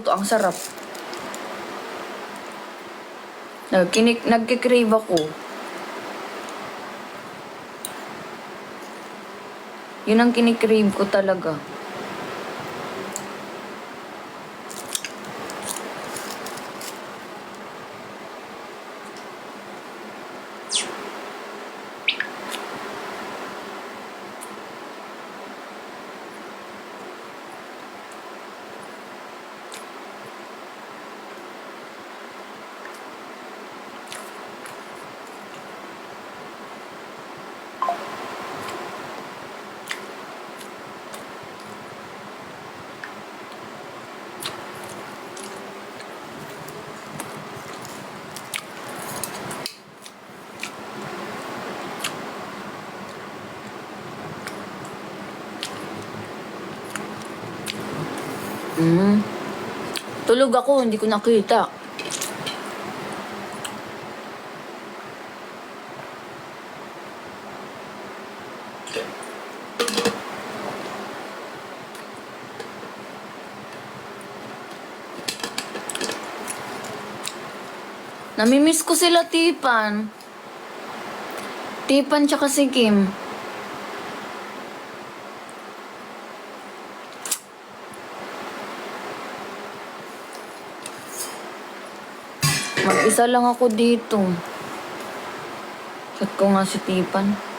to. Ang sarap. Nagkikrave ako. Yun ang kinikrave ko talaga. Tulog ako, hindi ko nakita. Namimiss ko sila, Tipan. Tipan tsaka si Kim. Mag-isa lang ako dito. Chat ko nga si Tipan.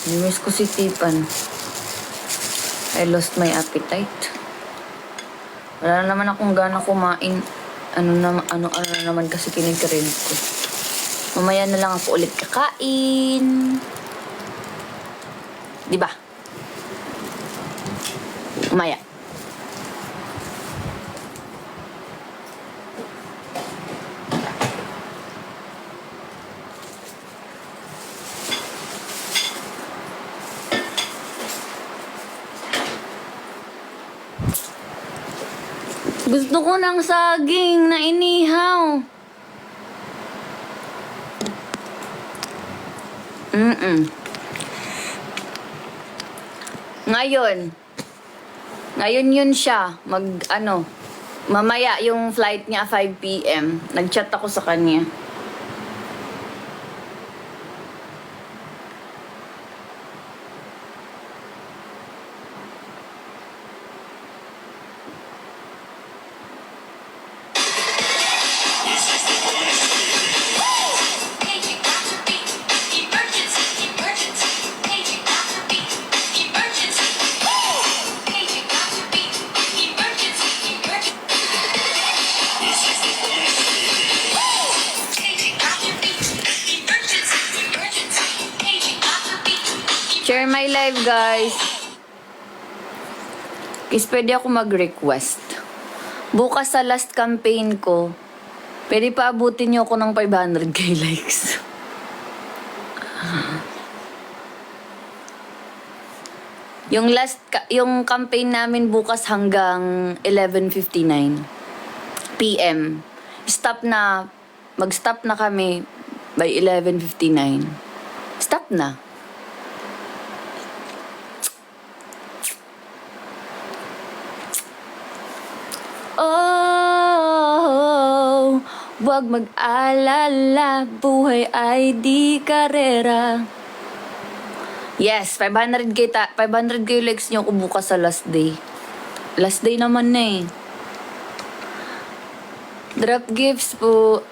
Nimiss ko si Tipan. I lost my appetite. Wala na naman akong gana kumain. Ano na naman kasi kinikrave ko. Mamaya na lang ako ulit kakain. Diba? Mamaya. Gusto ko ng saging na inihaw. Ngayon yun siya. Mamaya yung flight niya 5 p.m. Nag-chat ako sa kanya. Share my live, guys. Guys, pwede ako mag-request. Bukas sa last campaign ko, pwede pa abutin niyo ako ng 500k likes. Yung campaign namin bukas hanggang 11:59 PM. Mag-stop na kami by 11:59. Stop na. Oh, wag mag-alala, buhay ay di karera. Yes, 500k likes nyo ko bukas sa last day. Last day naman na eh. Drop gifts po.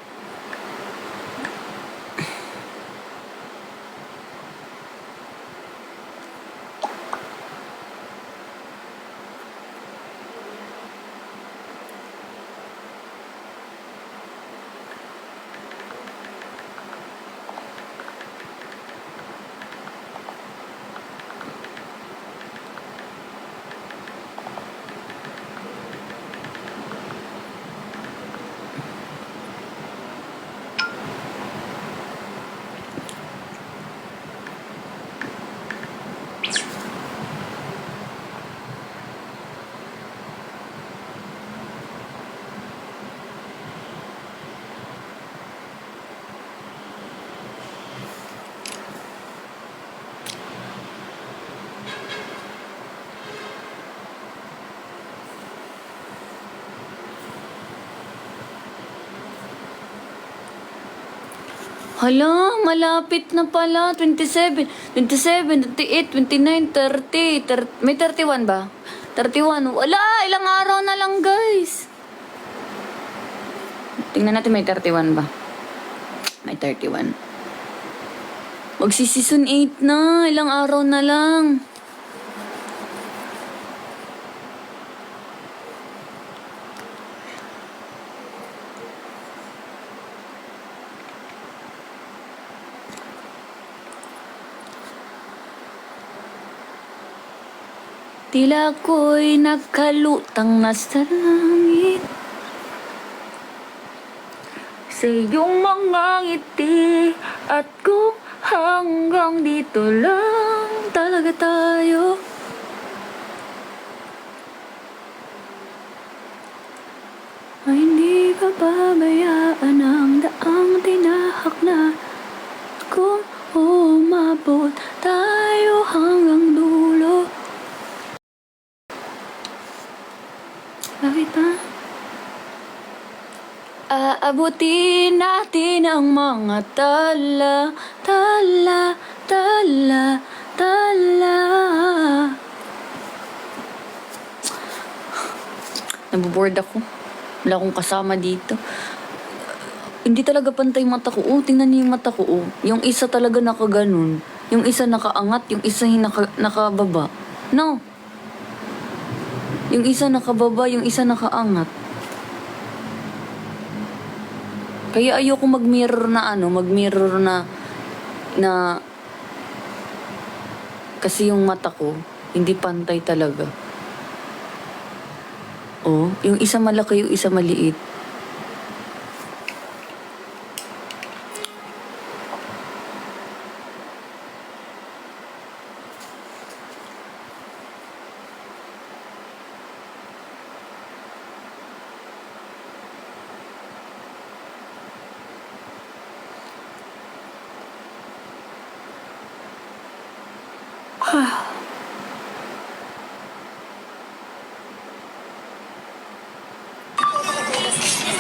Hala, malapit na pala. 27, 28, 29, 30. May 31 ba? 31. Wala, ilang araw na lang, guys. Tingnan natin may 31 ba? May 31. Magsi-season 8 na. Ilang araw na lang. Tila ko'y nakalutang na sa langit sa iyong mga ngiti. At kung hanggang dito lang talaga tayo, ay hindi ka babayaan ang daang tinahak na. Kung umabot tayo hanggang dulo, bakit ba? Aabutin natin ang mga tala. Naboboard ako. Wala akong kasama dito. Hindi talaga pantay mata ko. Oh, tingnan niyo yung mata ko. Oh. Yung isa talaga nakaganon. Yung isa nakaangat, yung isa nakababa. No. Yung isa nakababa, yung isa nakaangat. Kaya ayoko mag-mirror na kasi yung mata ko hindi pantay talaga. Oh, yung isa malaki, yung isa maliit.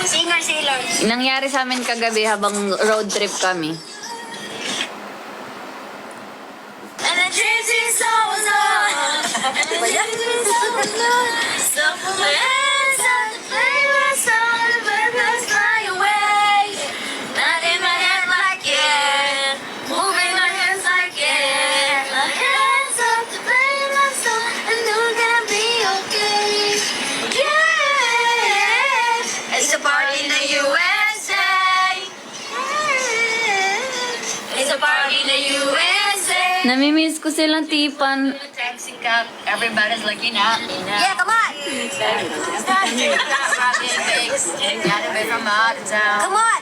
Singer Sailor. Nangyari sa amin kagabi habang road trip kami. And the dreams is always on. And the dreams is always on. So put my hands on the flavors on the birds fly away. Nodding my head like yeah. Moving my hands like yeah. My hands up the flavors on. And we're gonna be okay. Yeah. It's a party in the USA. It's a party in the USA. Namimiss ko silang tipan. Taxi cab, everybody's looking at me now. Yeah, come on. Gotta be from out of town. Come on.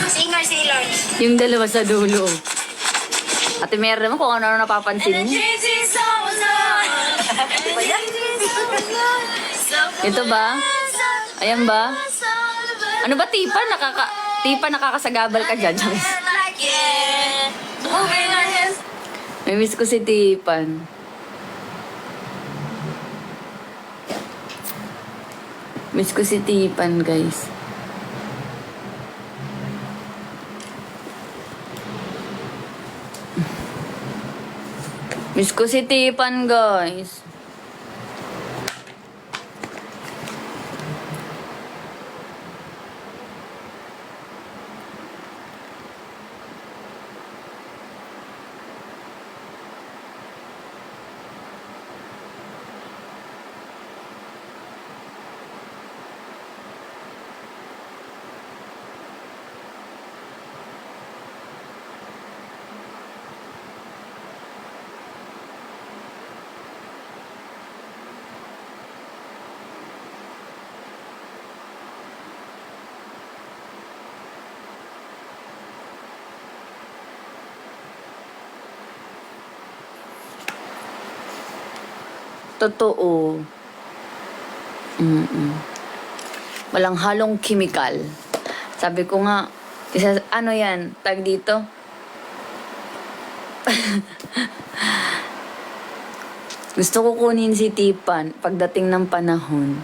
Singer Sailor. Yung dalawa sa dulo. Ate Mer naman kung ano napapansin niyo. Ito ba? Ayan ba? Ano ba tipan? Nakakasagabal ka dyan. May miss ko si Tipan. Miss ko si Tipan, guys. Miss ko si Tipan, guys. Totoo. Walang halong chemical. Sabi ko nga, ano yan, tag dito? Gusto ko kunin si Tipan pagdating ng panahon.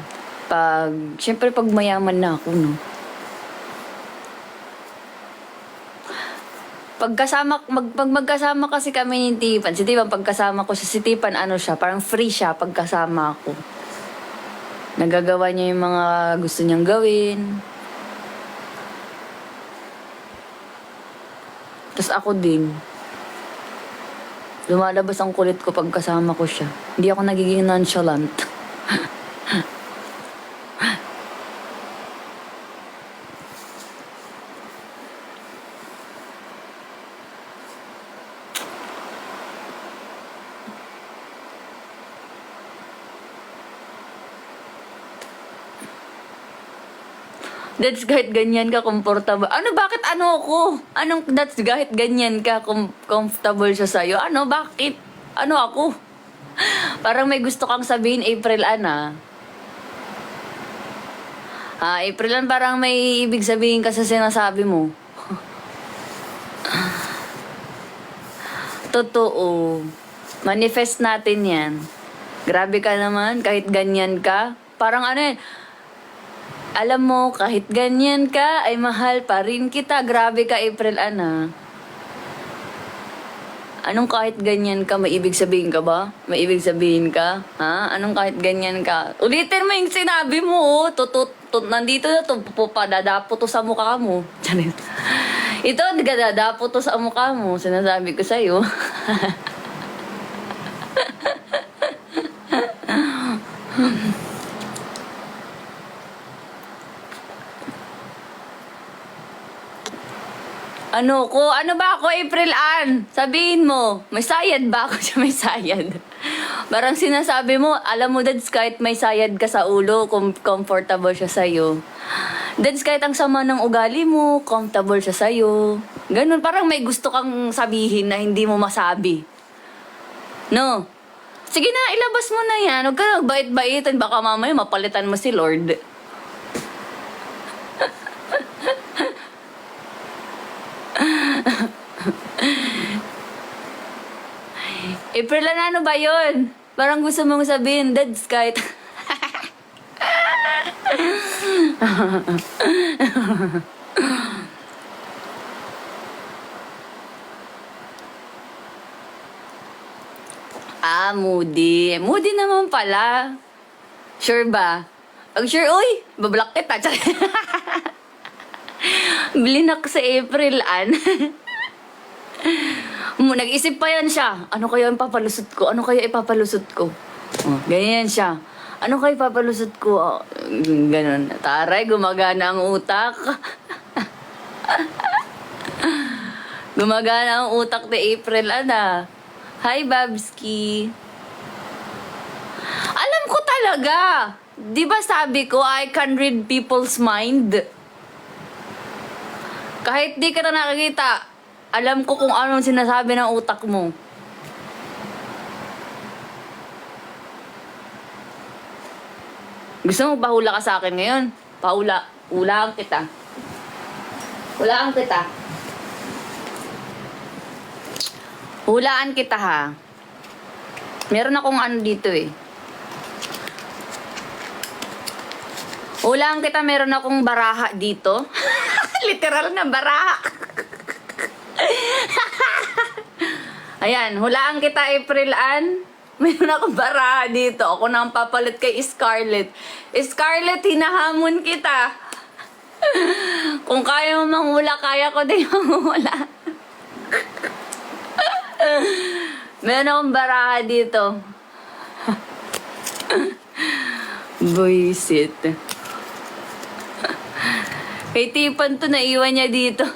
Siyempre pag mayaman na ako, no? Pag magkasama kasi kami ni Tipan, si Tipan pagkasama ko siya, si Tipan ano siya, parang free siya pagkasama ako. Nagagawa niya yung mga gusto niyang gawin. Tapos ako din. Lumalabas ang kulit ko pag kasama ko siya. Hindi ako nagiging nonchalant. That's kahit ganyan ka comfortable. Ano, bakit ano ako? Anong that's kahit ganyan ka comfortable siya sa'yo? Ano, bakit? Ano ako? Parang may gusto kang sabihin, April Ana. April Ana, parang may ibig sabihin ka sa sinasabi mo. Totoo. Manifest natin yan. Grabe ka naman, kahit ganyan ka. Parang ano yan, alam mo, kahit ganyan ka, ay mahal pa rin kita. Grabe ka, April Ana. Anong kahit ganyan ka, may ibig sabihin ka ba? May ibig sabihin ka? Ha? Anong kahit ganyan ka? Ulitin mo yung sinabi mo, nandito na to, dadapo to sa mukha mo. Ito, dadapo to sa mukha mo, sinasabi ko sa'yo. Ano ba ako, April Ann? Sabihin mo, may sayad ba ako siya? May sayad. Parang sinasabi mo, alam mo, Dads, kahit may sayad ka sa ulo, comfortable siya sa'yo. Dads, kahit ang sama ng ugali mo, comfortable siya sa'yo. Ganun, parang may gusto kang sabihin na hindi mo masabi. No? Sige na, ilabas mo na yan. Huwag ka nagbait-baitan, baka mamaya mapalitan mo si Lord. April, ano ba yun? Parang gusto mong sabihin, Dads, kahit... Moody. Moody naman pala. Sure ba? Pag sure, uy, bablock kita. Blinak sa April Ann. Nag-isip pa yan siya. Ano kaya yung papalusot ko? Ano kaya ipapalusot ko? Ganyan siya. Ano kaya ipapalusot ko? Ganun. Taray, gumagana ang utak. Gumagana ang utak ni April Ana. Hi, Babski. Alam ko talaga. Di ba sabi ko, I can read people's mind? Kahit di ka na nakakita, alam ko kung anong sinasabi ng utak mo. Gusto mo bahula ka sa akin ngayon? Hulaan kita. Hulaan kita. Hulaan kita, ha. Meron akong ano dito eh. Hulaan kita, meron akong baraha dito. Literal na baraha. Ayan, hulaan kita, April Ann. Meron akong baraha dito. Ako na ang papalit kay Scarlett. Scarlett, hinahamon kita. Kung kaya mo manghula, kaya ko din manghula. Meron akong baraha dito. Buisit. Kay Tipan to, naiwan niya dito.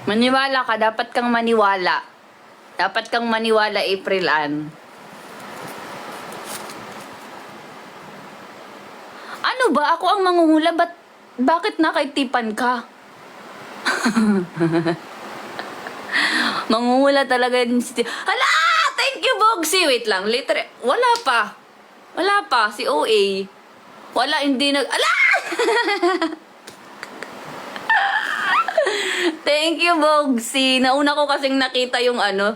Maniwala ka, dapat kang maniwala. Dapat kang maniwala, April Ann. Ano ba? Ako ang manguhula. Bakit nakaitipan ka? Manguhula talaga din si... Hala! Thank you, Bogsy! Wait lang. Later. Wala pa. Si OA. Wala, hindi nag... Ala! Thank you, Bogsy. Nauna ko kasing nakita yung ano,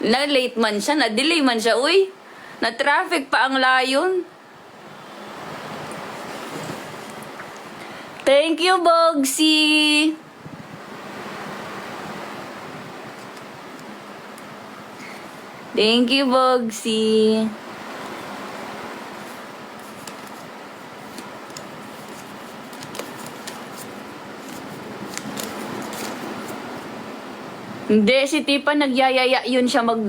na late man siya, na delay man siya. Uy, na traffic pa ang layon. Thank you, Bogsy. Thank you, Bogsy. Hindi, si Tipa nagyayaya yun siya mag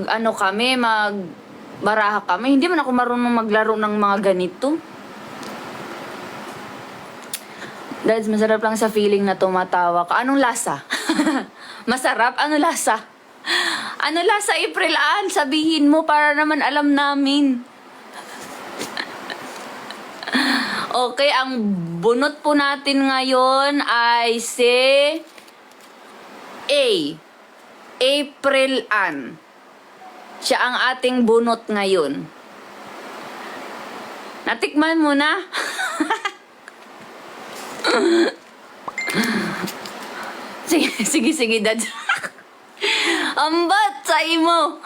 baraha kami. Hindi man ako marunong maglaro ng mga ganito. Dads, masarap lang sa feeling na tumatawa ka. Anong lasa? Masarap? Ano lasa? Ano lasa, April Ann? Sabihin mo para naman alam namin. Okay, ang bunot po natin ngayon ay si A. April Ann. Siya ang ating bunot ngayon. Natikman mo na? Sige, dad. Ambat sa imo.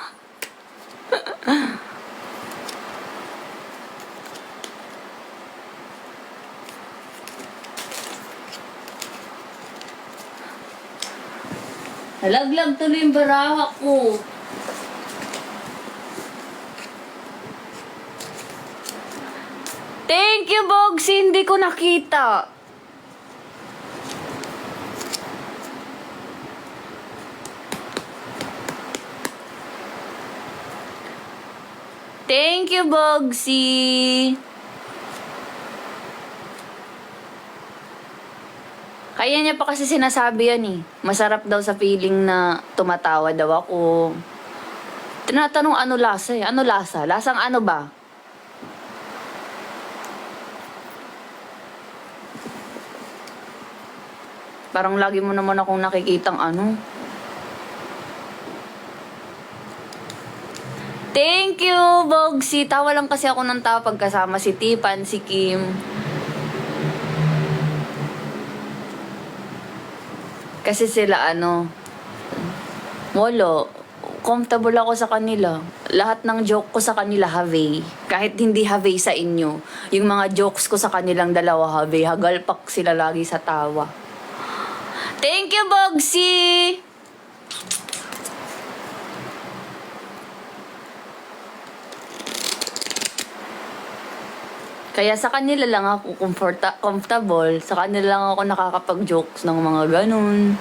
Nalaglag tuloy yung baraha ko. Thank you, Bogsy. Hindi ko nakita. Thank you, Bogsy. Kaya niya pa kasi sinasabi yan eh. Masarap daw sa feeling na tumatawa daw ako. Tinatanong ano lasa eh. Ano lasa? Lasang ano ba? Parang lagi mo naman akong nakikitang ano. Thank you, Bogsy. Tawa lang kasi ako ng tawa pagkasama si Tipan, si Kim. Kasi sila wala. Comfortable ako sa kanila. Lahat ng joke ko sa kanila, have. Kahit hindi have sa inyo. Yung mga jokes ko sa kanilang dalawa, have. Hagalpak sila lagi sa tawa. Thank you, Bogsy! Kaya sa kanila lang ako comfortable. Sa kanila lang ako nakakapag-jokes ng mga ganun.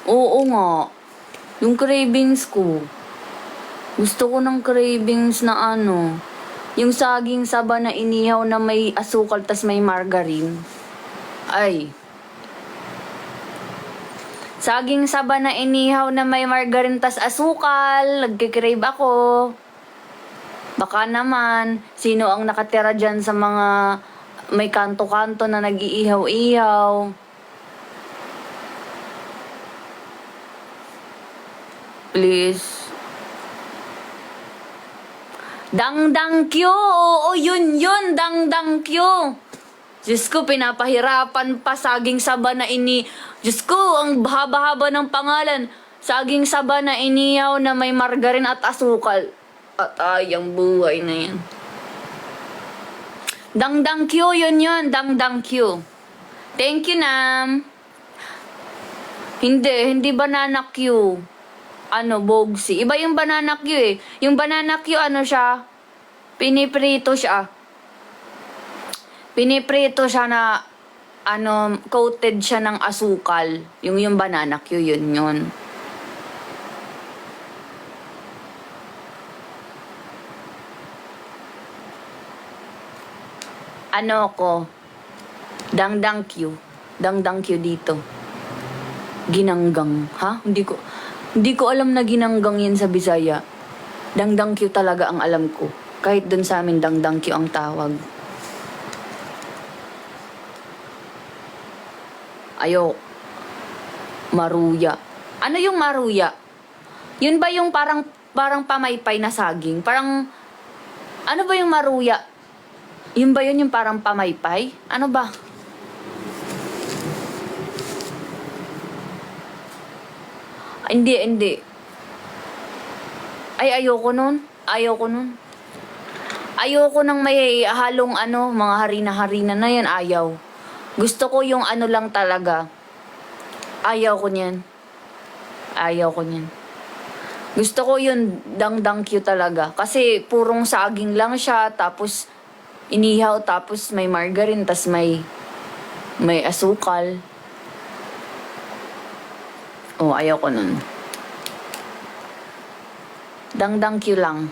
Oo nga. Yung cravings ko. Gusto ko ng cravings na yung saging saba na inihaw na may asukal tas may margarine. Ay. Saging saba na inihaw na may margarine tas asukal. Nagkikrave ako. Baka naman, sino ang nakatira dyan sa mga may kanto-kanto na nag-iihaw-ihaw? Please. Dangdang Q! Oo, yun, Dangdang Q! Diyos ko, pinapahirapan pa saging saba na Diyos ko, ang haba-haba ng pangalan. Saging saba na inihaw na may margarin at asukal. At ang buhay na yan. Dangdang Q, yun, Dangdang Q. Thank you, Nam. Hindi banana Q. Bogsy. Iba yung banana Q eh. Yung banana Q, siya? Piniprito siya. Piniprito siya na, coated siya ng asukal. Yung banana Q, yun. Dangdang Q. Dangdang Q dito. Ginanggang. Ha? Hindi ko alam na ginanggang yan sa Bisaya. Dangdang Q talaga ang alam ko. Kahit dun sa amin, Dangdang Q ang tawag. Maruya. Ano yung maruya? Yun ba yung parang pamaypay na saging? Parang, ano ba yung maruya? Yun ba yun yung parang pamaypay? Ano ba? Hindi. Ay, ayoko nun. Ayoko nang may halong mga harina-harina na yan. Ayaw. Gusto ko yung ano lang talaga. Ayaw ko niyan. Gusto ko yung dangdang Q talaga. Kasi purong saging lang siya. Tapos inihaw. Tapos may margarine. Tapos may asukal. Oh, ayaw ko nun. Dangdang Q lang.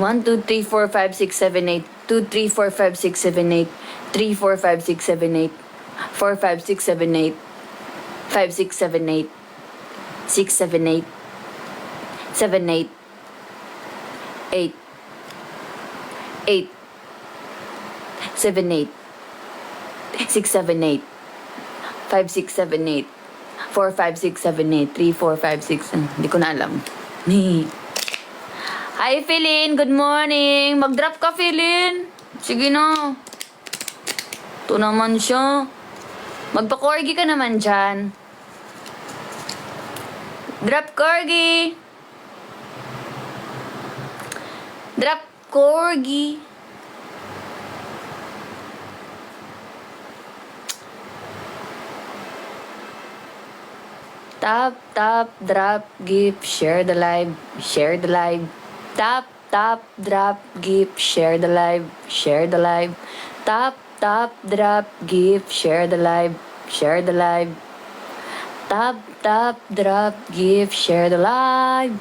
One, two, three, four, five, six, seven, eight. 2, 3, 4, 5, 6, 7, 8. 3, 4, 5, 6, 7, 8. 4, 5, 6, 7, 8. 5, 6, 7, 8. 6, 7, 8. 7, 8. 8. 8. 7, 8. 6, 7, 8. 5, 6, 7, 8. 4, 5, 6, 7, 8. 3, 4, 5, 6. Hindi ko na alam. Hi, Philin. Good morning. Mag-drop ka, Philin. Sige na. Ito naman siya. Magpa-corgi ka naman dyan. Drop corgi. Drop corgi. Tap, drop, gift, share the live. Tap, drop, gift, share the live. Tap, drop, gift, share the live. Tap, drop, gift, share the live.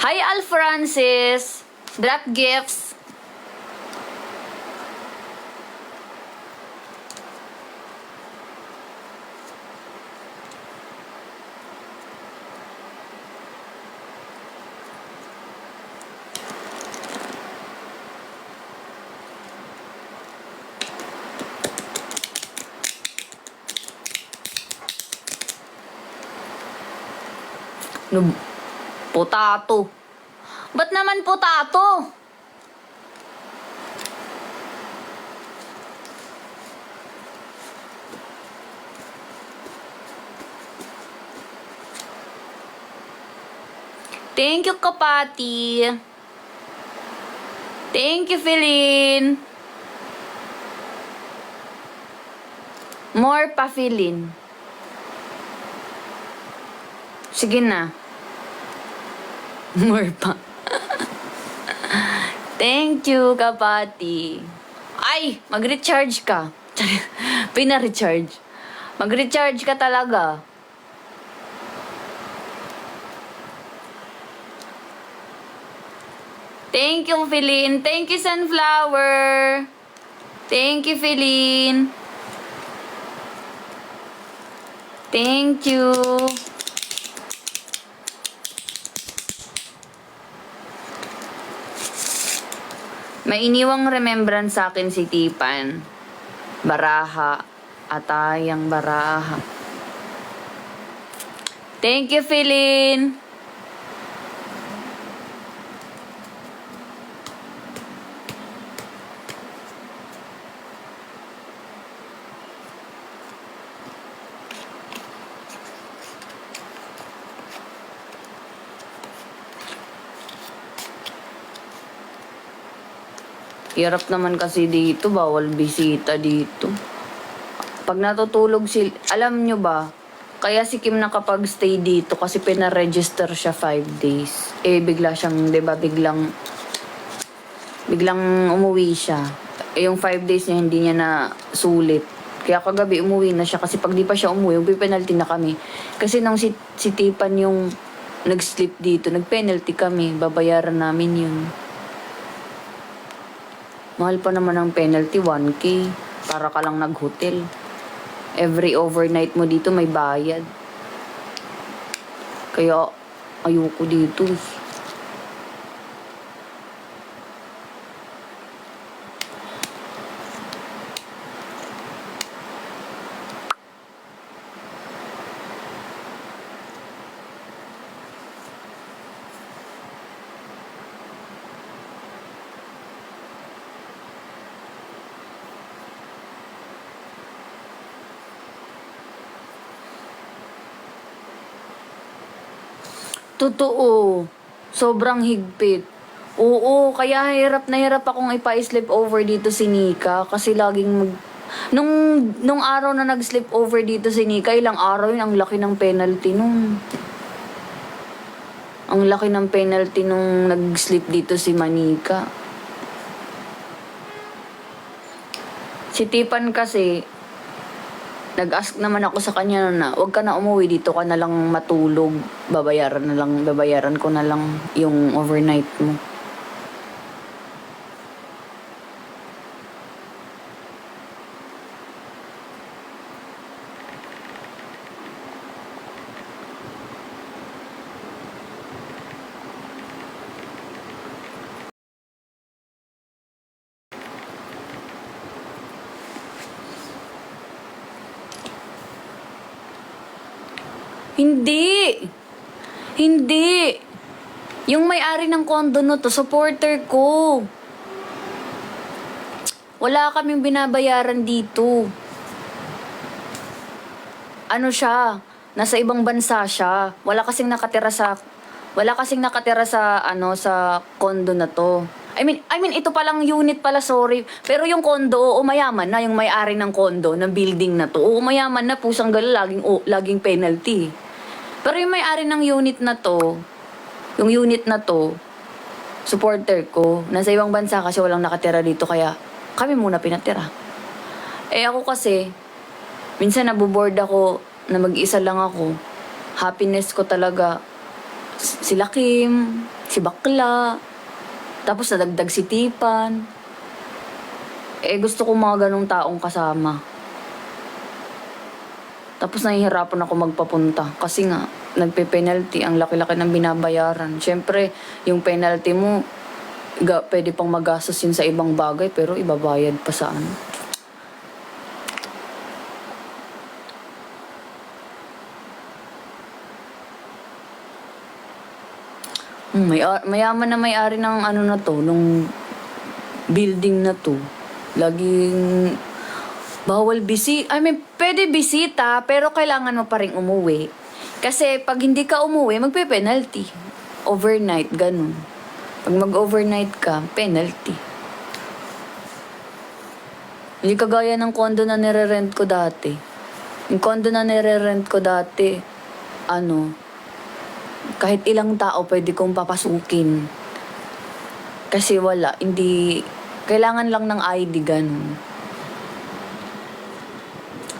Hi, Al Francis. Drop gifts. Potato. Ba't naman potato? Thank you, Kapati. Thank you, Philin. More pa, Philin. Sige na. More pa. Thank you, Kapati. Ay, mag-recharge ka. Pina-recharge. Mag-recharge ka talaga. Thank you, Philin. Thank you, Sunflower. Thank you, Philin. Thank you. May iniwang remembrance sa akin si Tipan. Baraha. Atayang baraha. Thank you, Philin. Hirap naman kasi dito, bawal bisita dito. Pag natutulog alam nyo ba, kaya si Kim nakapag-stay dito kasi pina-register siya 5 days. Eh, bigla siyang, di ba, biglang umuwi siya. Eh, yung 5 days niya, hindi niya na sulit. Kaya kagabi umuwi na siya kasi pag di pa siya umuwi, penalty na kami. Kasi nung si Tipan yung nag-sleep dito, nag-penalty kami, babayaran namin yun. Mahal pa naman ang penalty, 1K. Para ka lang nag-hotel. Every overnight mo dito may bayad. Kaya ayoko dito. Totoo. Sobrang higpit. Oo, kaya hirap na hirap akong ipa-sleep over dito si Nika kasi laging nung araw na nag-sleep over dito si Nika, ilang araw yun, ang laki ng penalty nung. Ang laki ng penalty nung nag-sleep dito si Manika. Si Tipan kasi, nag-ask naman ako sa kanya na, huwag ka na umuwi, dito ka na lang matulog. Babayaran ko na lang yung overnight mo. Hindi! Hindi! Yung may-ari ng condo no to, supporter ko. Wala kaming binabayaran dito. Ano siya? Nasa ibang bansa siya. Wala kasing nakatira sa sa condo na to. I mean ito palang unit pala, sorry. Pero yung condo, mayaman na yung may-ari ng condo, ng building na to. Mayaman na, pusang gala, laging penalty. Pero yung may-ari ng unit na to, supporter ko, nasa ibang bansa kasi walang nakatira dito, kaya kami muna pinatira. Ako kasi, minsan naboboard ako na mag-isa lang ako. Happiness ko talaga, sila Kim, si Bakla, tapos nadagdag si Tipan. Gusto ko mga ganong taong kasama. Tapos nahihirapan ako magpapunta kasi nga, nagpe-penalty, ang laki-laki ng binabayaran. Siyempre, yung penalty mo, pwede pang magastos yun sa ibang bagay, pero ibabayad pa sa ano. Mayaman na may-ari ng ano na to, nung building na to. Laging bawal pwede bisita, pero kailangan mo pa rin umuwi. Kasi pag hindi ka umuwi, magpe-penalty. Overnight, ganun. Pag mag-overnight ka, penalty. Hindi kagaya ng condo na nire-rent ko dati. Yung condo na nire-rent ko dati, kahit ilang tao pwede kong papasukin. Kasi kailangan lang ng ID, ganun.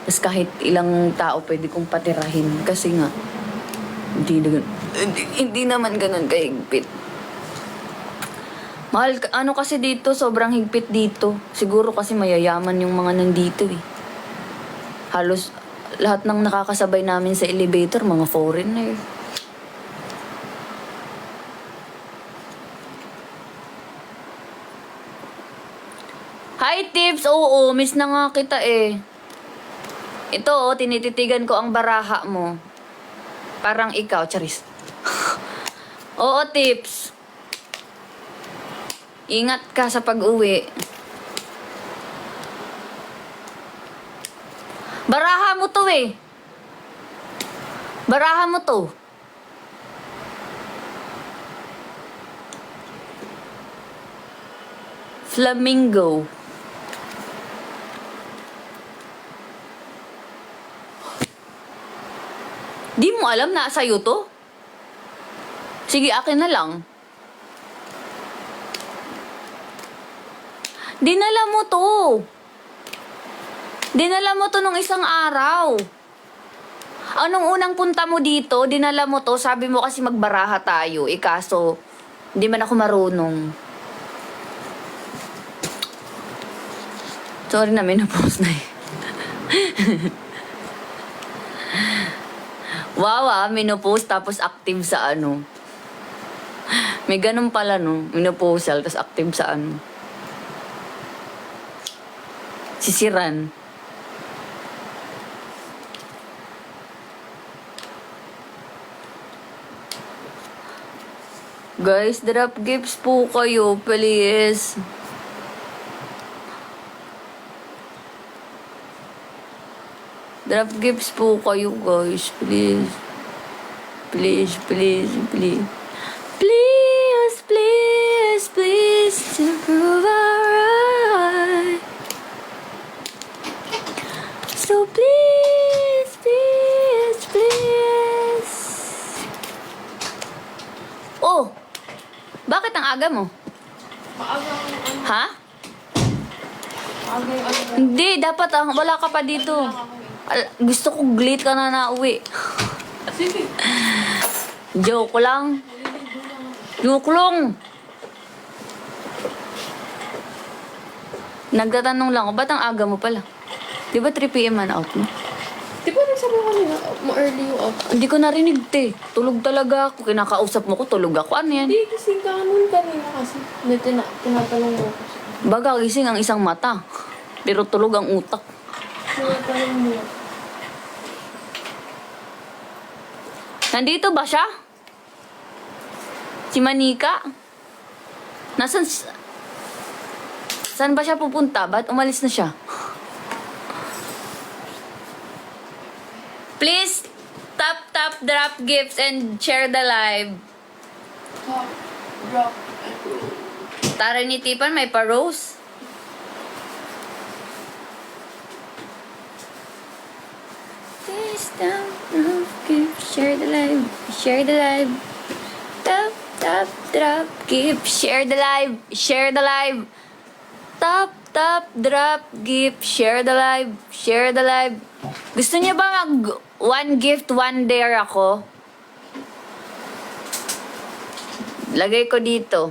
Tapos kahit ilang tao pwede kong patirahin. Kasi nga, hindi naman ganun kahigpit. Mahal, kasi dito, sobrang higpit dito. Siguro kasi mayayaman yung mga nandito eh. Halos lahat ng nakakasabay namin sa elevator, mga foreigner. Hi Tips! Oo, miss na nga kita eh. Ito, tinititigan ko ang baraha mo. Parang ikaw, charis. Oo, Tips. Ingat ka sa pag-uwi. Baraha mo to eh. Baraha mo to. Flamingo. Di mo alam na sa'yo to? Sige, akin na lang. Dinala mo to. Dinala mo to nung isang araw. Anong unang punta mo dito, dinala mo to, sabi mo kasi magbaraha tayo. Kaso, hindi man ako marunong. Sorry na, may na-post na eh. Wow, minopost tapos active sa ano. May ganun pala no, minoposal tapos active sa ano. Sisiran. Guys, drop gifts po kayo, please. Drop gifts po kayo, guys, please. please, please, please. Please, please, please, to prove alright. So please, please, please. Oh! Bakit ang aga mo? Ha? Hindi, dapat wala ka pa dito. Gusto ko late ka na nauwi. Sige. Joke lang. Joke lang. Nagtatanong lang ako, ba't ang aga mo pala? Di ba 3 p.m. man out mo? Di ba nagsabi ko kanina, ma-early yung out? Hindi ko narinig, te. Tulog talaga ako. Kinakausap mo ko, tulog ako. Ano yan? Hindi, kasi ganun kanina kasi. Tinatanong mo ako. Baga, gising ang isang mata. Pero tulog ang utak. Tinatanong mo. Nandito ba siya? Si Manika? Nasaan? Saan ba siya pupunta? Ba't umalis na siya? Please, tap, drop gifts and share the live. Top, drop, Tara ni Tipan, may pa-rose. Please, tap, drop gifts, share the live. Share the live. Tap, drop gifts, share the live. Share the live. Tap, drop gift, share the live. Share the live. Gusto niyo ba mag one gift, one dare ako? Lagay ko dito.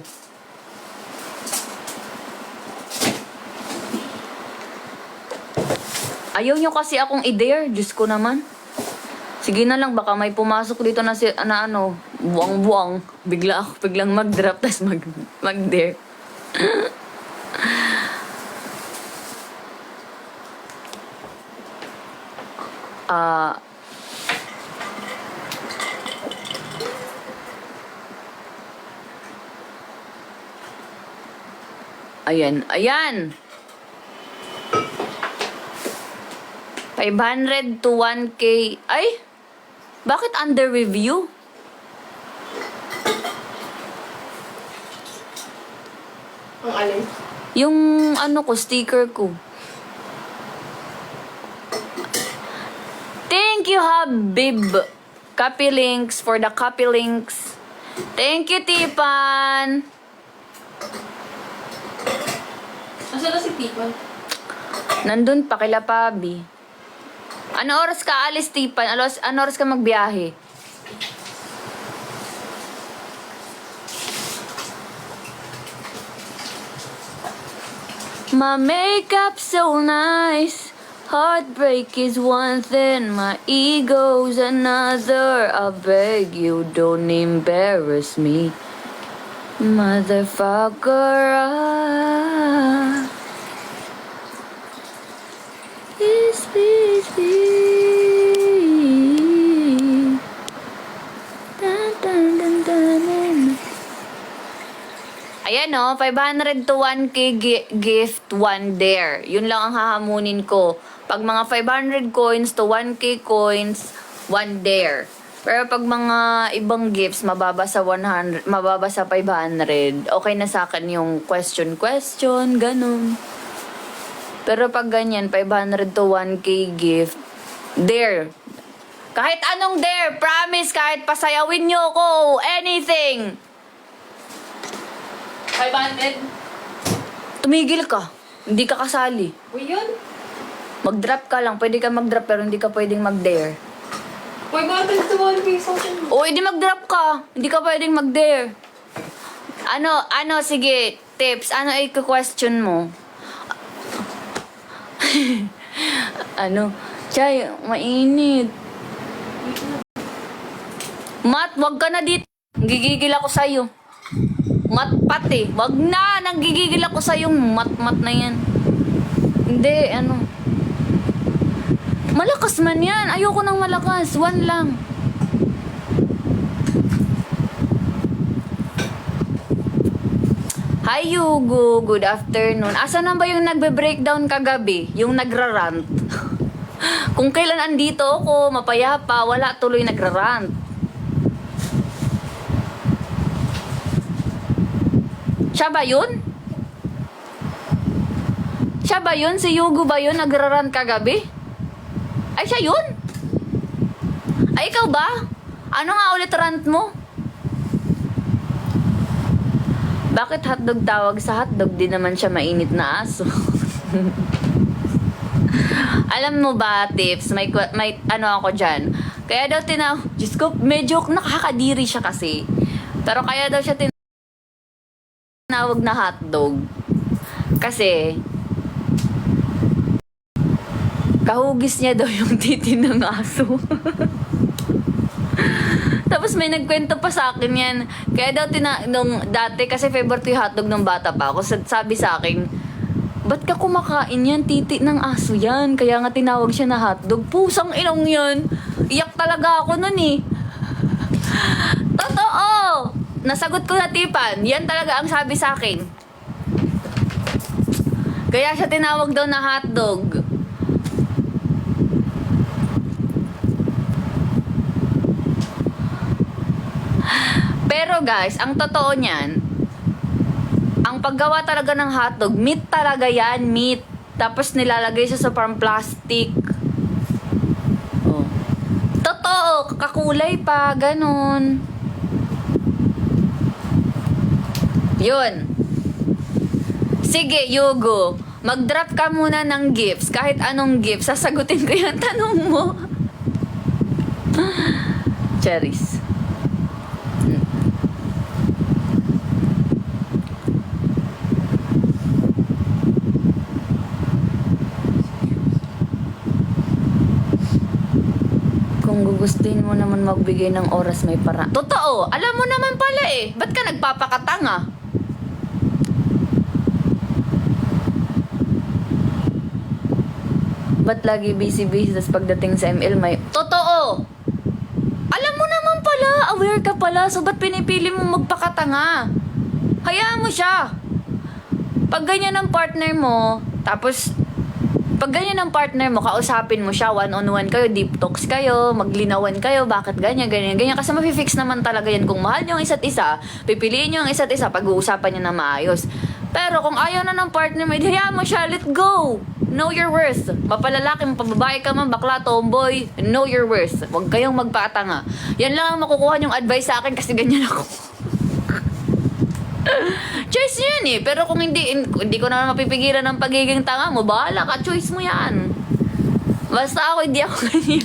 Ayaw niyo kasi akong i-dare. Diyos ko naman. Sige na lang, baka may pumasok dito na, na ano, buwang-buwang. Biglang mag-drop, tas mag-dare. Ayan. 500 to 1K. Ay! Bakit under review? ang alin? Yung ano ko, sticker ko. Thank you, Habib. Copy links for the copy links. Thank you, Tipan. Asa na si Tipan? Nandun pa kila Pabi. Ano oras ka alis, Tipan? Ano oras ka magbiyahe? My makeup so nice. Heartbreak is one thing, my ego's another. I beg you, don't embarrass me, motherfucker. Please, please, please. Dun, dun, dun, dun, dun. Ayan o, 500 to 1K gift, one dare. Yun lang ang hahamunin ko. Pag mga 500 coins to 1K coins, one dare. Pero pag mga ibang gifts, mababa sa 100, mababa sa 500, okay na sa akin yung question, ganun. Pero pag ganyan, 500 to 1K gift, dare. Kahit anong dare, promise, kahit pasayawin nyo ko, anything. 500? Tumigil ka. Hindi ka kasali. Uy, yun. Mag-drop ka lang. Pwede ka mag-drop pero hindi ka pwedeng mag-dare. Uy, bakit ito 1K sa akin? O, hindi mag-drop ka. Hindi ka pwedeng mag-dare. Sige, tips. Ano i-question mo? Chay, mainit. Mat, wag ka na dito. Gigigil ako sa'yo. Mat pati. Wag na. Nanggigigil ako sa'yo. Mat na yan. Hindi, malakas man yan. Ayoko ng malakas. One lang. Hi, Yugo. Good afternoon. Asa na ba yung nagbe-breakdown kagabi? Yung nagrarant? Kung kailan andito ako, mapayapa, wala tuloy nagrarant. Siya ba yun? Siya ba yun? Si Yugo ba yun? Nagraran kagabi? Ay, siya yun? Ay, ikaw ba? Ano nga ulit rant mo? Bakit hotdog tawag sa hotdog? Di naman siya mainit na aso. Alam mo ba, Tips, may ano ako dyan. Kaya daw Diyos ko, medyo nakakadiri siya kasi. Pero kaya daw siya tinawag na hotdog. Kasi, kahugis niya daw yung titi ng aso. Tapos may nagkwento pa sa akin yan. Kaya daw nung dati, kasi favorite yung hotdog ng bata pa ako. Sabi sa akin, ba't ka kumakain yan? Titi ng aso yan. Kaya nga tinawag siya na hotdog. Pusang inong yan. Iyak talaga ako nun eh. Totoo! Nasagot ko na tipan. Yan talaga ang sabi sa akin. Kaya siya tinawag daw na hotdog. Pero guys, ang totoo niyan, ang paggawa talaga ng hotdog, meat talaga yan, meat. Tapos nilalagay siya sa parang plastic. Oh. Totoo, kakulay pa, ganun. Yun. Sige, Yugo, mag-drop ka muna ng gifts. Kahit anong gift, sasagutin ko yung tanong mo. Cherries. Kung gugustuhin mo naman magbigay ng oras, may para. Totoo! Alam mo naman pala eh. Ba't ka nagpapakatanga? Ba't lagi busy-busy, tas pagdating sa ML may... Totoo! Alam mo naman pala, aware ka pala, so ba't pinipili mo magpakatanga? Hayaan mo siya. Pag ganyan ang partner mo, tapos pag ganyan ang partner mo, kausapin mo siya, one-on-one kayo, deep talks kayo, maglinawan kayo, bakit ganyan, ganyan, ganyan. Kasi mafi-fix naman talaga yan. Kung mahal nyo ang isa't isa, pipiliin nyo ang isa't isa, pag-uusapan nyo na maayos. Pero kung ayaw na ng partner mo, hayaan mo siya, let go. Know your worth. Mapalalaki, mapababae ka man, bakla, tomboy, know your worth. Huwag kayong magpatanga. Yan lang ang makukuha yung advice sa akin kasi ganyan ako. Choice nyo yan eh. Pero kung hindi ko naman mapipigilan ng pagiging tanga mo, bahala ka, choice mo yan. Basta ako, hindi ako ganyan.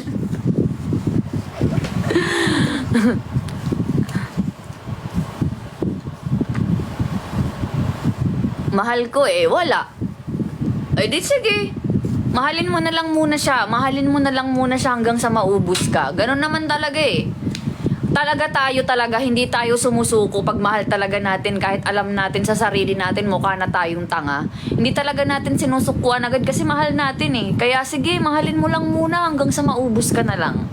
Mahal ko eh, wala. Ay di sige. Mahalin mo na lang muna siya. Mahalin mo na lang muna siya hanggang sa maubos ka. Ganon naman talaga eh. Talaga, hindi tayo sumusuko pag mahal talaga natin kahit alam natin sa sarili natin mukha na tayong tanga. Hindi talaga natin sinusukuan agad kasi mahal natin eh. Kaya sige, mahalin mo lang muna hanggang sa maubos ka na lang.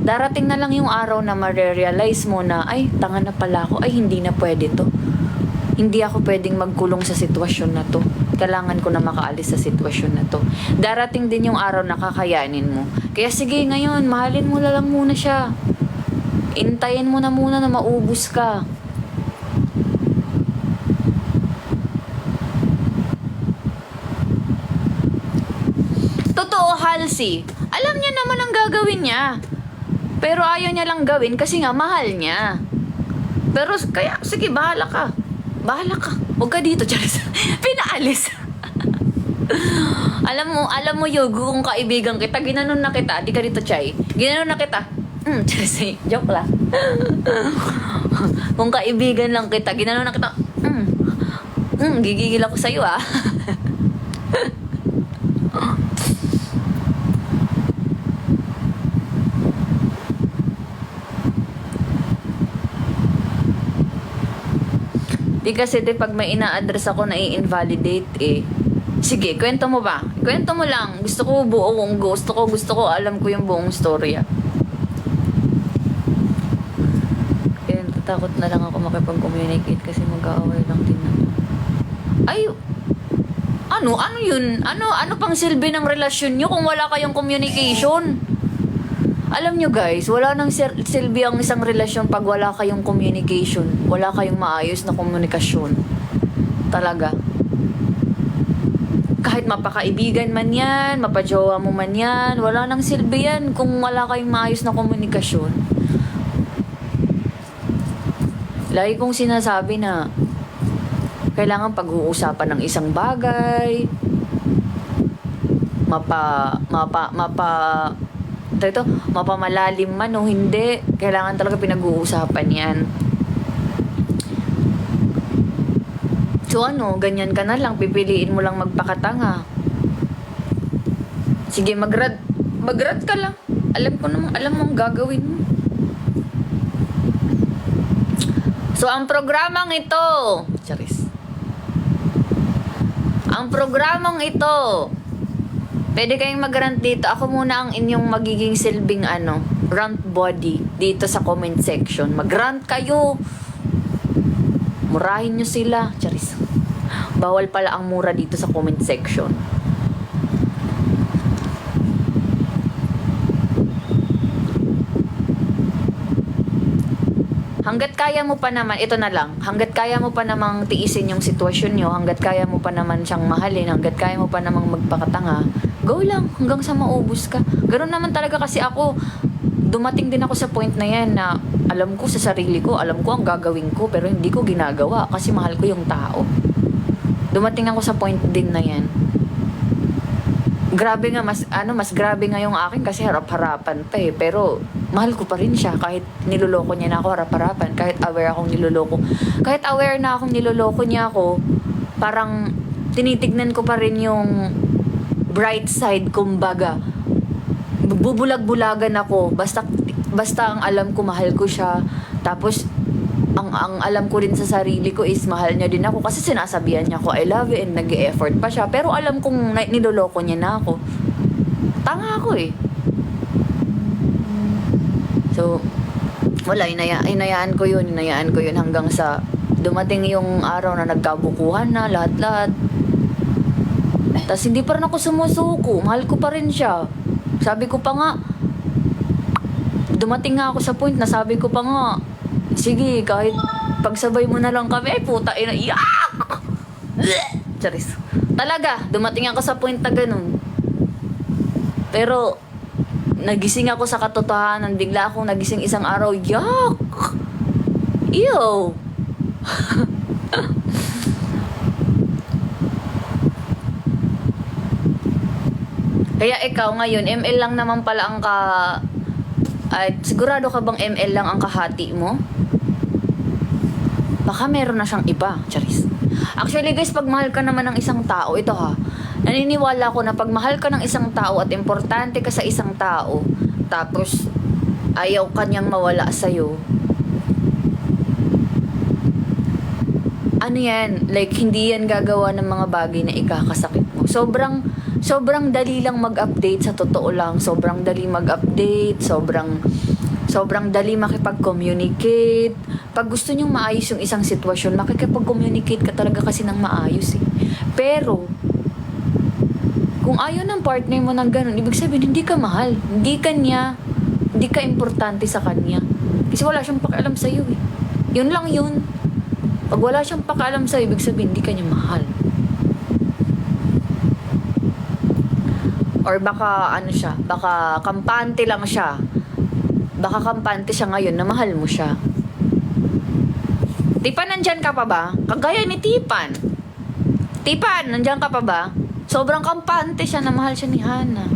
Darating na lang yung araw na ma-realize mo na, ay, tanga na pala ako. Ay, hindi na pwede to. Hindi ako pwedeng magkulong sa sitwasyon na to. Kailangan ko na makaalis sa sitwasyon na to. Darating din yung araw na kakayanin mo. Kaya sige, ngayon, mahalin mo na lang muna siya. Intayin mo na muna na maubos ka. Totoo, Halsey. Alam niya naman ang gagawin niya. Pero ayaw niya lang gawin kasi nga mahal niya. Pero kaya, sige, bahala ka. Bahala ka. Huwag ka dito, Charis. Pinaalis. alam mo, Yugo, kung kaibigan kita, ginanon na kita. Di ka dito, Chay. Ginanon na kita. Charis, joke lang. Kung kaibigan lang kita, ginanon na kita. Gigigil ako sa'yo, ah. Di kasi pag may ina-address ako na i-invalidate eh. Sige, kwento mo ba? Kwento mo lang. Gusto ko buo kung gusto ko alam ko yung buong storya. Kaya natatakot na lang ako makipag-communicate kasi mag-aaway lang din naman. Ay, ano yun? Ano pang silbi ng relasyon nyo kung wala kayong communication? Alam nyo guys, wala nang silbi ang isang relasyon pag wala kayong communication. Wala kayong maayos na komunikasyon. Talaga. Kahit mapakaibigan man yan, mapajowa mo man yan, wala nang silbi yan kung wala kayong maayos na komunikasyon. Lagi kong sinasabi na kailangan pag-uusapan ng isang bagay, mapamalalim man o hindi, kailangan talaga pinag-uusapan yan. So ano, ganyan ka na lang, pipiliin mo lang magpakatanga. Sige, mag-rad ka lang. Alam mo ang gagawin mo. So ang programang ito, charis. Ang programang ito, pwede kayong mag-rant dito. Ako muna ang inyong magiging silbing rant body dito sa comment section. Mag-rant kayo. Murahin nyo sila. Charis. Bawal pala ang mura dito sa comment section. Hanggat kaya mo pa naman, ito na lang, hanggat kaya mo pa namang tiisin yung sitwasyon nyo, hanggat kaya mo pa naman siyang mahalin, hanggat kaya mo pa namang magpakatanga, go lang hanggang sa maubos ka. Ganoon naman talaga kasi ako. Dumating din ako sa point na yan na alam ko sa sarili ko, alam ko ang gagawin ko, pero hindi ko ginagawa kasi mahal ko yung tao. Dumating ako sa point din na yan. Grabe nga, mas grabe nga yung akin kasi harap-harapan pa eh. Pero mahal ko pa rin siya kahit niloloko niya na ako harap-harapan, kahit aware akong niloloko. Kahit aware na akong niloloko niya ako, parang tinitignan ko pa rin yung bright side, kumbaga. Bubulag-bulagan ako basta ang alam ko mahal ko siya, tapos ang alam ko rin sa sarili ko is mahal niya din ako kasi sinasabihan niya ako I love you and nag-e-effort pa siya, pero alam kong niloloko niya na ako. Tanga ako eh. So wala, inayaan ko yun hanggang sa dumating yung araw na nagkabukuhan na lahat. Tapos hindi pa rin ako sumusuko, mahal ko pa rin siya. Sabi ko pa nga, dumating nga ako sa point na sabi ko pa nga, sige, kahit pagsabay mo na lang kami, ay puta, yak! Charis. Talaga, dumating ako sa point na ganun. Pero, nagising ako sa katotohanan, bigla akong nagising isang araw, yak! Ew! Kaya ikaw ngayon, ML lang naman pala ang sigurado ka bang ML lang ang kahati mo? Baka meron na siyang iba, charis. Actually guys, pag mahal ka naman ng isang tao, ito ha, naniniwala ko na pag mahal ka ng isang tao at importante ka sa isang tao, tapos ayaw kanyang mawala sa'yo, ano yan, like hindi yan gagawa ng mga bagay na ikakasakit mo. Sobrang dali lang mag-update, sa totoo lang. Sobrang dali mag-update, sobrang dali makipag-communicate. Pag gusto nyong maayos yung isang sitwasyon, makikipag-communicate ka talaga kasi ng maayos eh. Pero, kung ayaw ng partner mo ng ganun, ibig sabihin, hindi ka mahal. Hindi ka importante sa kanya. Kasi wala siyang pakialam sa'yo eh. Yun lang yun. Pag wala siyang pakialam sa'yo, ibig sabihin, hindi ka niya mahal. Or baka baka kampante lang siya. Baka kampante siya ngayon na mahal mo siya. Tipan, nandyan ka pa ba? Kagaya ni Tipan. Tipan, nandyan ka pa ba? Sobrang kampante siya na mahal siya ni Hana.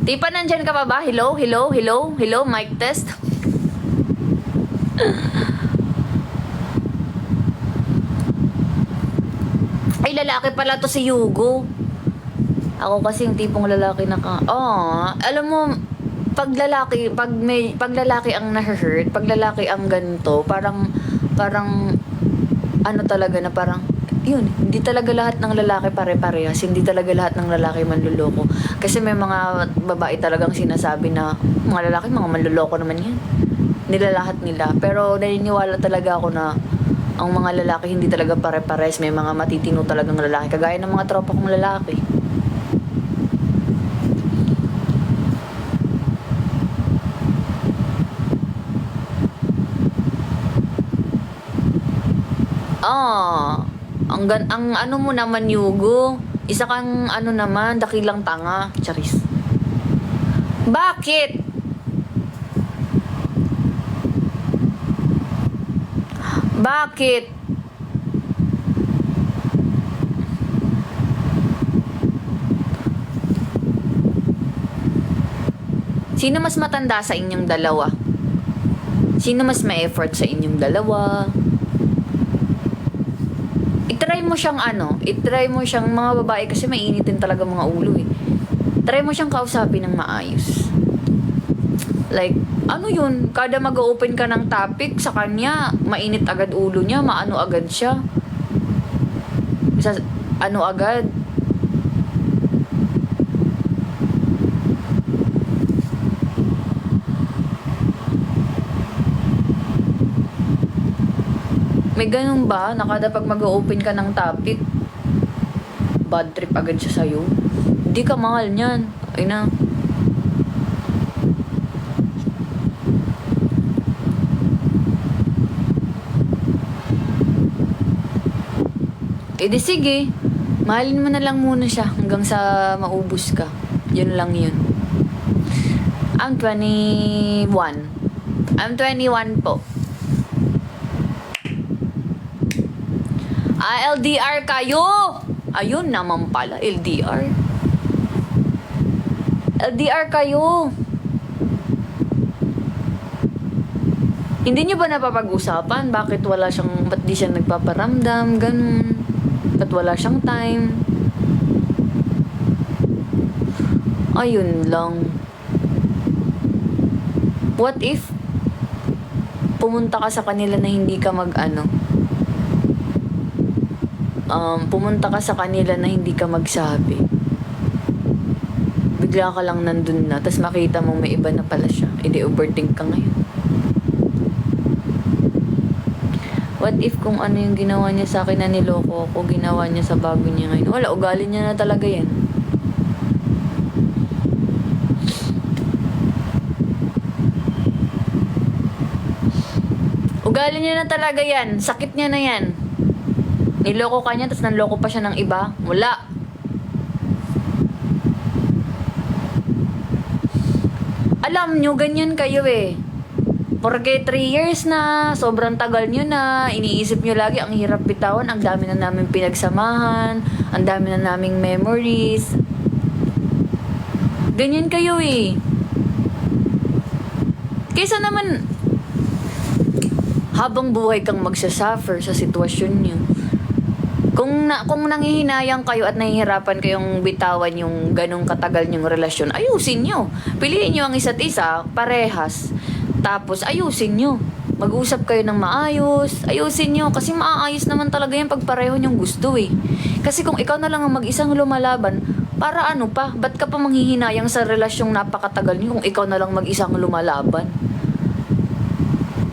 Tipan, nandyan ka pa ba? Hello? Mic test? Ay, lalaki pala to si Yugo. Ako kasi yung tipong lalaki na alam mo, pag lalaki ang na-hurt, pag lalaki ang ganito, parang ano talaga na parang yun, hindi talaga lahat ng lalaki pare-parehas, hindi talaga lahat ng lalaki manluloko. Kasi may mga babae talagang sinasabi na mga lalaki, mga manluloko naman yan. Nilalahat nila. Pero naniniwala talaga ako na ang mga lalaki hindi talaga pare-pares. May mga matitino talagang lalaki. Kagaya ng mga tropa kong lalaki. Ang ano mo naman, Yugo. Isa kang ano naman, dakilang tanga. Charis. Bakit? Bakit? Sino mas matanda sa inyong dalawa? Sino mas may effort sa inyong dalawa? I-try mo siyang i-try mo siyang, mga babae kasi mainitin talaga mga ulo eh. Try mo siyang kausapin ng maayos. Like, ano yun? Kada mag-open ka ng topic sa kanya, mainit agad ulo niya, maano agad siya. Ano agad? May ganun ba? Na kada pag mag-open ka ng topic, bad trip agad siya sa'yo? Hindi ka mahal niyan. Ay na. Eh di sige. Mahalin mo na lang muna siya hanggang sa maubos ka. Yun lang yun. I'm 21. I'm 21 po. LDR kayo! Ayun naman pala, LDR. LDR kayo. Hindi niyo ba napapag-usapan? Bakit wala siyang, ba't di siya nagpaparamdam? Ganun. Ba't wala siyang time? Ayun lang. What if pumunta ka sa kanila na hindi ka pumunta ka sa kanila na hindi ka magsabi. Bigla ka lang nandun na, tapos makita mo may iba na pala siya. E di overthink ka ngayon. What if kung ano yung ginawa niya sa akin na niloko ako, ginawa niya sa bago niya ngayon? Wala, ugali niya na talaga yan. Ugali niya na talaga yan. Sakit niya na yan. Niloko ka niya, tapos nanloko pa siya ng iba. Wala. Alam nyo, ganyan kayo eh. Porque 3 years na, sobrang tagal nyo na, iniisip nyo lagi, ang hirap bitawan, ang dami na namin pinagsamahan, ang dami na naming memories. Ganyan kayo eh. Kaysa naman, habang buhay kang magsasuffer sa sitwasyon nyo. Kung nanghihinayang kayo at nahihirapan kayong bitawan yung ganong katagal nyong relasyon, ayusin nyo. Piliin nyo ang isa't isa, parehas. Tapos ayusin nyo. Mag-usap kayo ng maayos. Ayusin nyo. Kasi maaayos naman talaga yung pagpareho nyong gusto eh. Kasi kung ikaw na lang ang mag-isang lumalaban, para ano pa? Ba't ka pa manghihinayang sa relasyong napakatagal nyo kung ikaw na lang mag-isang lumalaban?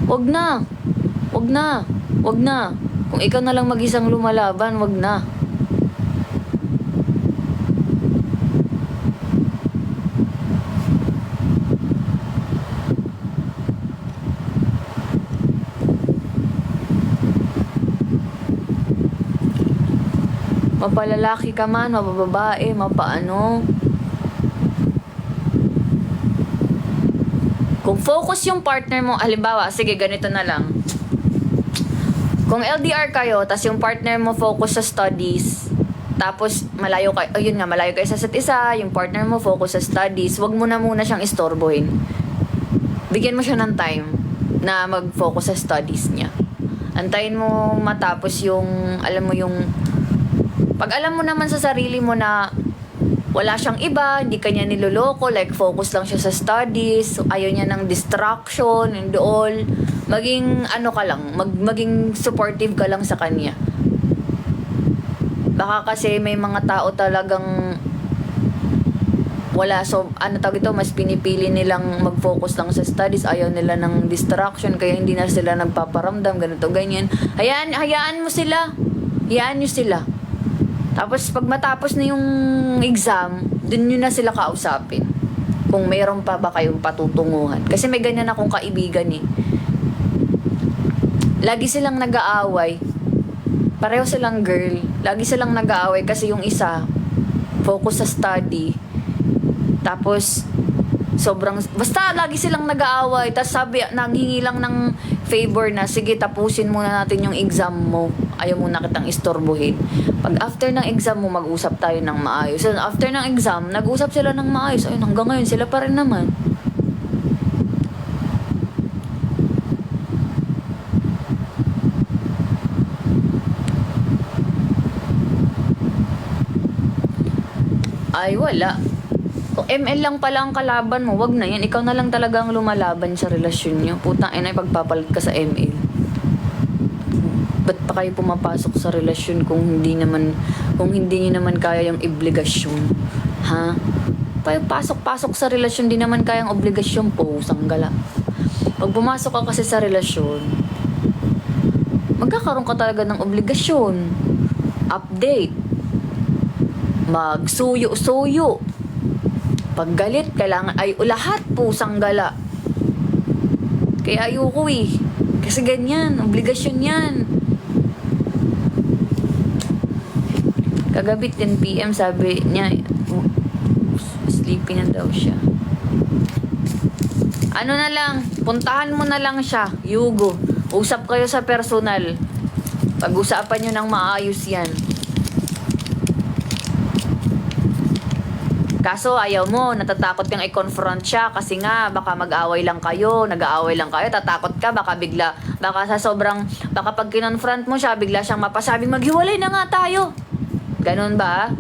Wag na. Wag na. Wag na. Kung ikaw na lang mag-isang lumalaban, wag na. Mapalalaki ka man, mapababae, mapaano. Kung focus yung partner mo, halimbawa, sige, ganito na lang. Kung LDR kayo, tas yung partner mo focus sa studies, tapos malayo kayo, ayun nga, malayo kayo sa isa't isa, yung partner mo focus sa studies, wag mo na muna siyang istorbohin. Bigyan mo siya ng time na mag-focus sa studies niya. Antayin mo matapos yung, alam mo yung, pag alam mo naman sa sarili mo na wala siyang iba, hindi kanya niloloko, like focus lang siya sa studies, so ayaw niya ng distraction and all, maging ano ka lang, maging supportive ka lang sa kanya. Baka kasi may mga tao talagang wala, so ano tawag ito, mas pinipili nilang mag-focus lang sa studies, ayaw nila ng distraction, kaya hindi na sila nagpaparamdam, ganito, ganyan. Hayaan mo sila. Hayaan nyo sila. Tapos pag matapos na yung exam, dun nyo na sila kausapin. Kung mayroon pa ba kayong patutunguhan. Kasi may ganyan akong kaibigan eh. Lagi silang nag-aaway. pareho silang girl. Lagi silang nag-aaway kasi yung isa, focus sa study. Tapos, basta lagi silang nag-aaway. Tapos sabi, nanghingi lang ng favor na, sige, tapusin muna natin yung exam mo. Ayaw muna kitang istorbohin. Pag after ng exam mo, mag-usap tayo ng maayos. And after ng exam, nag-usap sila ng maayos. Ayun, hanggang ngayon, sila pa rin naman. Ay, wala. Kung ML lang pala ang kalaban mo, wag na yan. Ikaw na lang talaga ang lumalaban sa relasyon nyo. Putang ina, pagpapalit ka sa ML. Ba't pa kayo pumapasok sa relasyon kung hindi niyo naman kaya yung obligasyon? Ha? Pasok-pasok sa relasyon, di naman kaya ang obligasyon po, sanggala. Pag pumasok ka kasi sa relasyon, magkakaroon ka talaga ng obligasyon. Update. Magsuyo-suyo. Pag galit, kailangan ay lahat pusang gala. Kaya ayoko eh. Kasi ganyan, obligasyon yan. Kagabi 10 PM sabi niya, sleepy na daw siya. Ano na lang, puntahan mo na lang siya, Yugo. Usap kayo sa personal. Pag-usapan nyo ng maayos yan. Kaso ayaw mo, natatakot kang i-confront siya kasi nga baka mag-away lang kayo, nag-aaway lang kayo, tatakot ka, baka pag kinonfront mo siya, bigla siyang mapasabing maghiwalay na nga tayo. Ganun ba?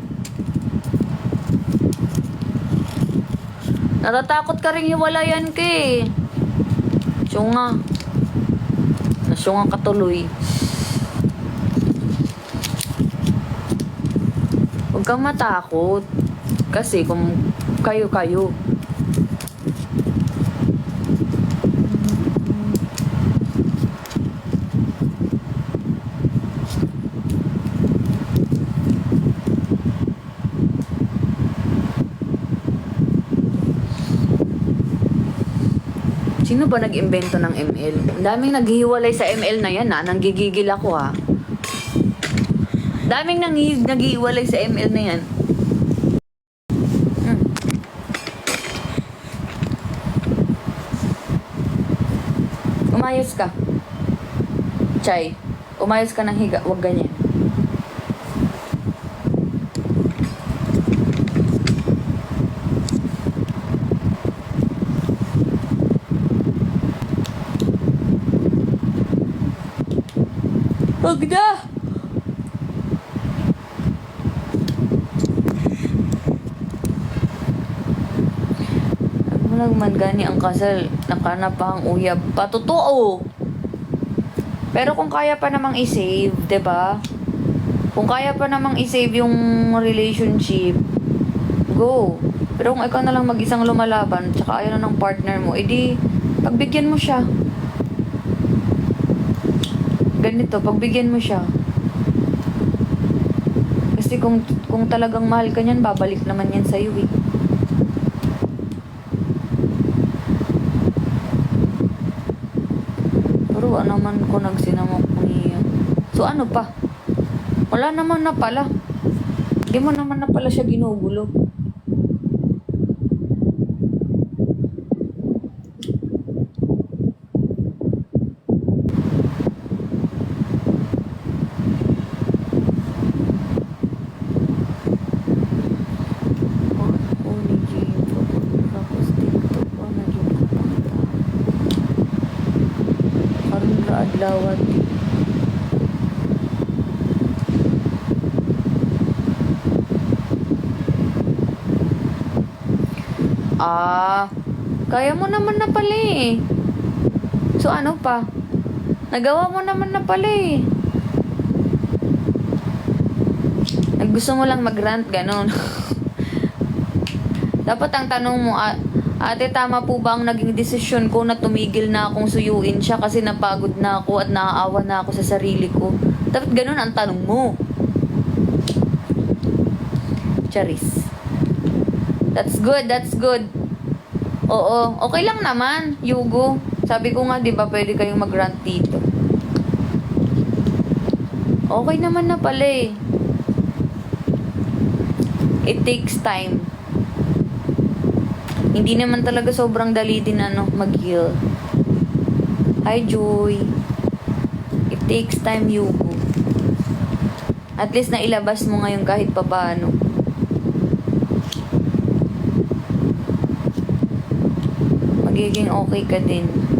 Natatakot ka rin hiwalayan ka eh. Syunga. Nasyunga ka tuloy. Huwag kang matakot. Kasi kung kayo-kayo. Sino ba nag-imbento ng ML? Ang daming naghihiwalay sa ML na yan ha. Nanggigigil ako ha. Daming naghihiwalay sa ML na yan. Umayos ka. Chay, umayos ka ng higa. Huwag ganyan. Huwag na! Man gani ang kasal, nakana pa ang uyab. Patotoo. Pero kung kaya pa namang i-save, 'di ba? Kung kaya pa namang i-save yung relationship, go. Pero kung ikaw na lang mag-isang lumalaban, tsaka ayaw na ng partner mo, edi pagbigyan mo siya. Ganito, pagbigyan mo siya. Kasi kung talagang mahal ka niyan, babalik naman yan sa'yo eh. Pero naman ko nagsinamok niya. So ano pa? Wala naman na pala. Hindi mo naman na pala siya ginugulo. Adlawat. Kaya mo naman na pala eh. So ano pa? Nagawa mo naman na pala eh. Gusto mo lang mag-rant, ganun. Dapat ang tanong mo, ate, tama po ba ang naging desisyon ko na tumigil na akong suyuin siya kasi napagod na ako at naaawa na ako sa sarili ko? Dapat ganun ang tanong mo. Charis. That's good, that's good. Oo, okay lang naman, Yugo. Sabi ko nga, di ba, pwede kayong mag-rant dito. Okay naman na pala eh. It takes time. Hindi naman talaga sobrang dali din mag-heal. Hi, Joy. It takes time, Yugo. At least nailabas mo ngayon kahit papaano. Magiging okay ka din.